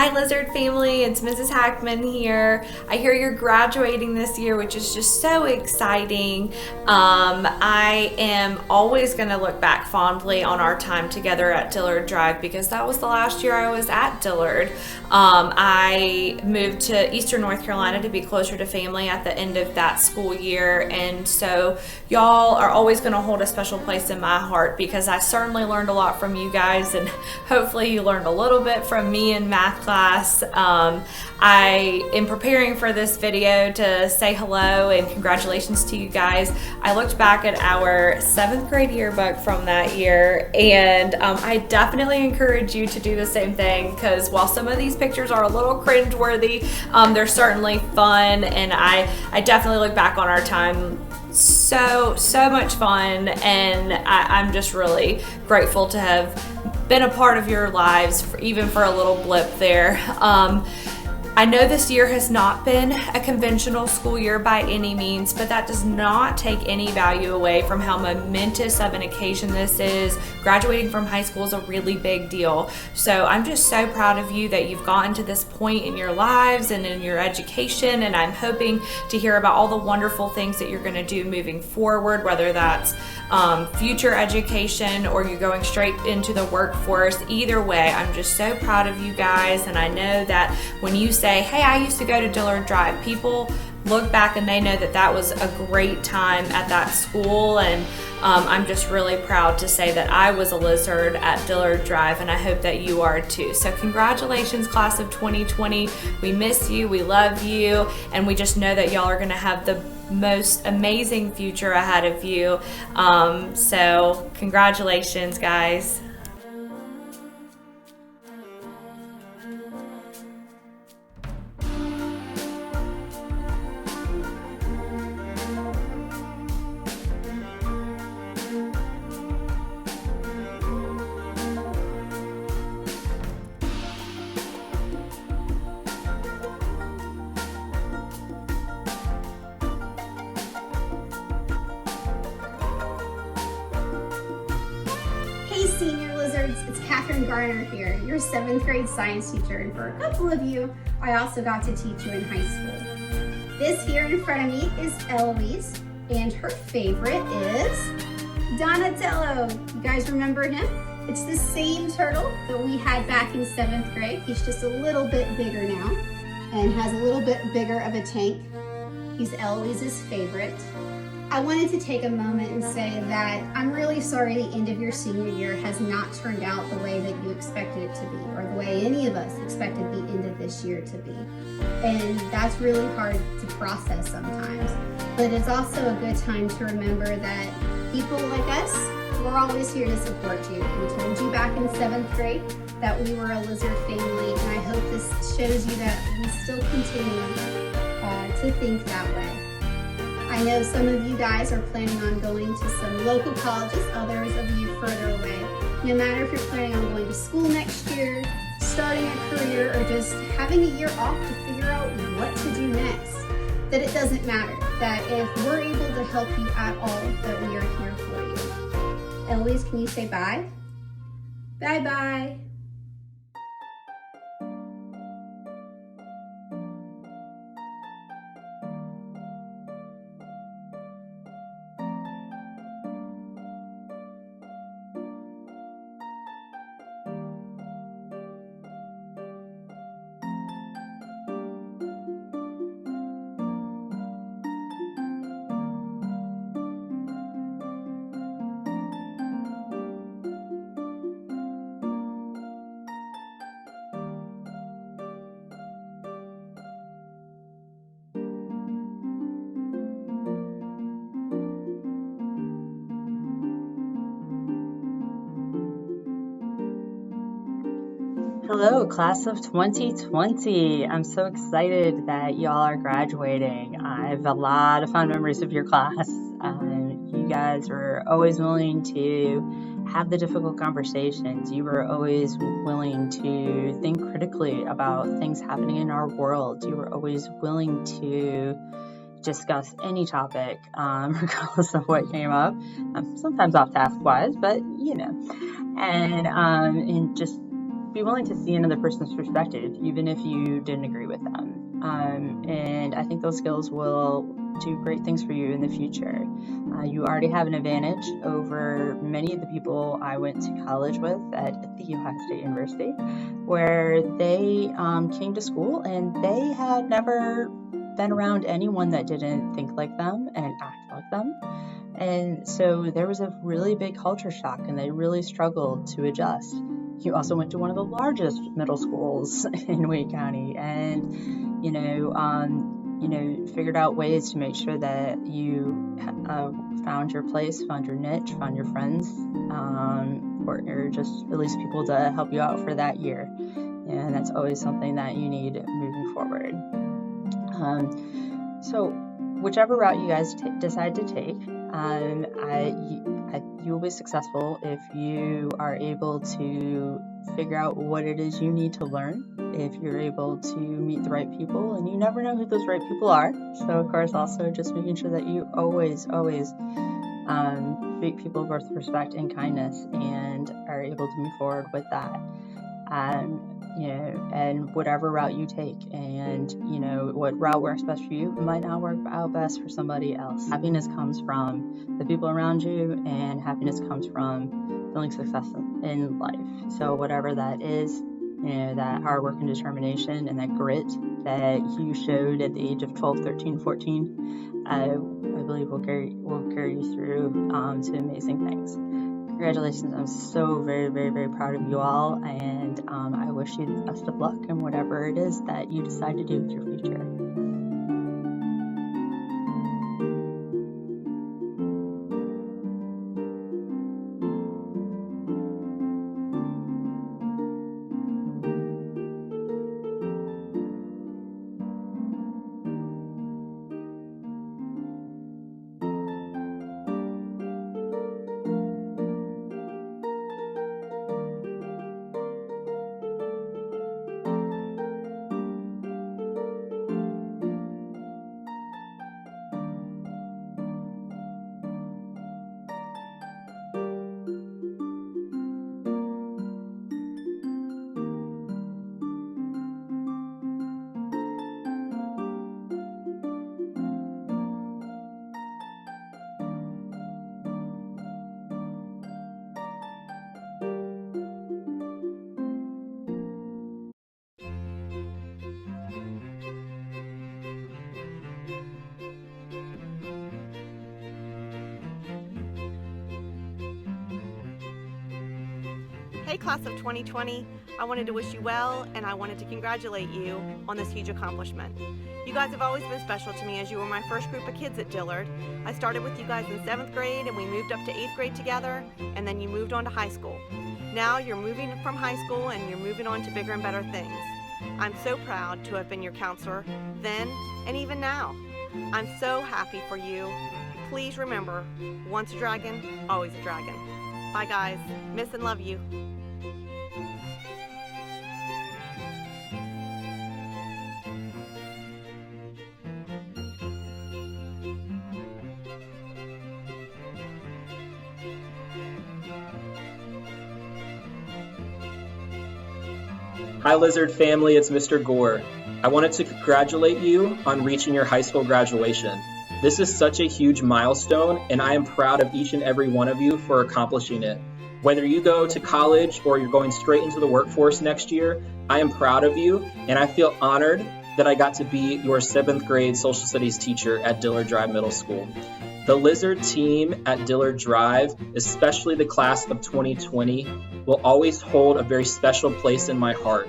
Hi Lizard family, it's Mrs. Hackman here. I hear you're graduating this year, which is just so exciting. I am always going to look back fondly on our time together at Dillard Drive because that was the last year I was at Dillard. I moved to Eastern North Carolina to be closer to family at the end of that school year, and so y'all are always going to hold a special place in my heart because I certainly learned a lot from you guys, and hopefully you learned a little bit from me in math class. I am preparing for this video to say hello and congratulations to you guys. I looked back at our 7th grade yearbook from that year, and I definitely encourage you to do the same thing because while some of these pictures are a little cringeworthy, they're certainly fun, and I definitely look back on our time so much fun, and I'm just really grateful to have been a part of your lives even for a little blip there. I know this year has not been a conventional school year by any means, but that does not take any value away from how momentous of an occasion this is. Graduating from high school is a really big deal. So I'm just so proud of you that you've gotten to this point in your lives and in your education, and I'm hoping to hear about all the wonderful things that you're going to do moving forward, whether that's future education or you're going straight into the workforce. Either way, I'm just so proud of you guys, and I know that when you say, hey, I used to go to Dillard Drive, people look back and they know that that was a great time at that school, and I'm just really proud to say that I was a Lizard at Dillard Drive, and I hope that you are too. So congratulations, class of 2020. We miss you, we love you, and we just know that y'all are gonna have the most amazing future ahead of you. So congratulations, guys. Hey Senior Lizards, it's Catherine Garner here, your 7th grade science teacher, and for a couple of you, I also got to teach you in high school. This here in front of me is Eloise, and her favorite is Donatello. You guys remember him? It's the same turtle that we had back in 7th grade. He's just a little bit bigger now and has a little bit bigger of a tank. He's Eloise's favorite. I wanted to take a moment and say that I'm really sorry the end of your senior year has not turned out the way that you expected it to be, or the way any of us expected the end of this year to be. And that's really hard to process sometimes. But it's also a good time to remember that people like us, we're always here to support you. We told you back in 7th grade that we were a Lizard family, and I hope this shows you that we still continue to think that way. I know some of you guys are planning on going to some local colleges, others of you further away. No matter if you're planning on going to school next year, starting a career, or just having a year off to figure out what to do next, that it doesn't matter, that if we're able to help you at all, that we are here for you. Eloise, can you say bye? Bye-bye. Hello, class of 2020. I'm so excited that y'all are graduating. I have a lot of fun memories of your class. You guys were always willing to have the difficult conversations. You were always willing to think critically about things happening in our world. You were always willing to discuss any topic, regardless of what came up. Sometimes off task wise, but and just be willing to see another person's perspective, even if you didn't agree with them. And I think those skills will do great things for you in the future. You already have an advantage over many of the people I went to college with at the Ohio State University, where they came to school and they had never been around anyone that didn't think like them and act like them. And so there was a really big culture shock, and they really struggled to adjust. You also went to one of the largest middle schools in Wake County, and figured out ways to make sure that you found your place, found your niche, found your friends, or just at least people to help you out for that year. And that's always something that you need moving forward. So whichever route you guys decide to take, you will be successful if you are able to figure out what it is you need to learn, if you're able to meet the right people, and you never know who those right people are. So of course, also just making sure that you always treat people with respect and kindness and are able to move forward with that. And whatever route you take, and what route works best for you might not work out best for somebody else. Happiness comes from the people around you, and happiness comes from feeling success in life. So whatever that is, that hard work and determination and that grit that you showed at the age of 12, 13, 14, I believe will carry you through to amazing things. Congratulations. I'm so very, very, very proud of you all, and I wish you the best of luck in whatever it is that you decide to do with your future. Hey class of 2020, I wanted to wish you well, and I wanted to congratulate you on this huge accomplishment. You guys have always been special to me, as you were my first group of kids at Dillard. I started with you guys in 7th grade, and we moved up to 8th grade together, and then you moved on to high school. Now you're moving from high school and you're moving on to bigger and better things. I'm so proud to have been your counselor then and even now. I'm so happy for you. Please remember, once a dragon, always a dragon. Bye guys, miss and love you. Hi Lizard family, it's Mr. Gore. I wanted to congratulate you on reaching your high school graduation. This is such a huge milestone, and I am proud of each and every one of you for accomplishing it. Whether you go to college or you're going straight into the workforce next year, I am proud of you, and I feel honored that I got to be your 7th grade social studies teacher at Dillard Drive Middle School. The Lizard team at Dillard Drive, especially the class of 2020, will always hold a very special place in my heart.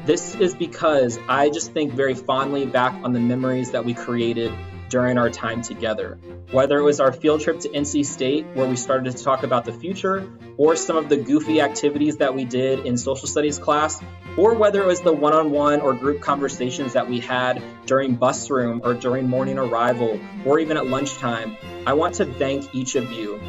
This is because I just think very fondly back on the memories that we created during our time together. Whether it was our field trip to NC State, where we started to talk about the future, or some of the goofy activities that we did in social studies class, or whether it was the one-on-one or group conversations that we had during bus room or during morning arrival, or even at lunchtime, I want to thank each of you.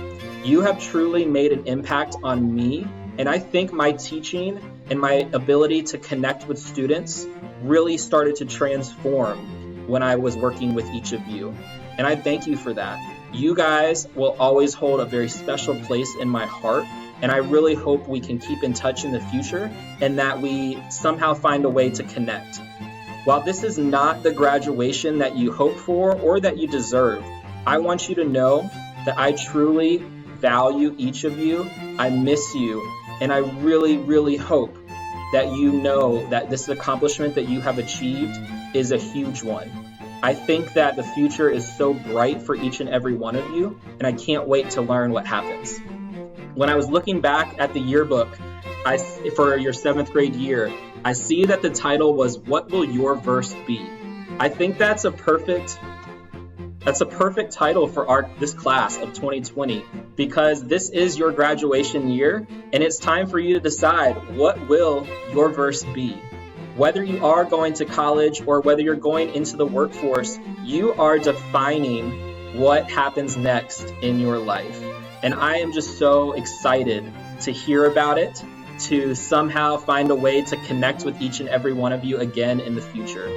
You have truly made an impact on me, and I think my teaching and my ability to connect with students really started to transform when I was working with each of you. And I thank you for that. You guys will always hold a very special place in my heart, and I really hope we can keep in touch in the future and that we somehow find a way to connect. While this is not the graduation that you hope for or that you deserve, I want you to know that I truly value each of you. I miss you, and I really, really hope that you know that this accomplishment that you have achieved is a huge one. I think that the future is so bright for each and every one of you, and I can't wait to learn what happens. When I was looking back at the yearbook for your 7th grade year, I see that the title was, "What Will Your Verse Be?" I think that's a perfect title for this class of 2020, because this is your graduation year, and it's time for you to decide, what will your verse be? Whether you are going to college or whether you're going into the workforce, you are defining what happens next in your life. And I am just so excited to hear about it, to somehow find a way to connect with each and every one of you again in the future.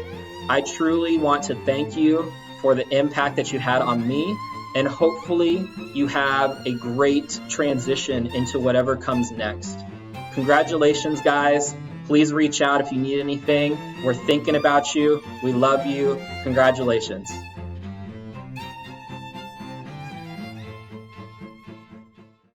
I truly want to thank you for the impact that you had on me, and hopefully you have a great transition into whatever comes next. Congratulations, guys. Please reach out if you need anything. We're thinking about you. We love you. Congratulations.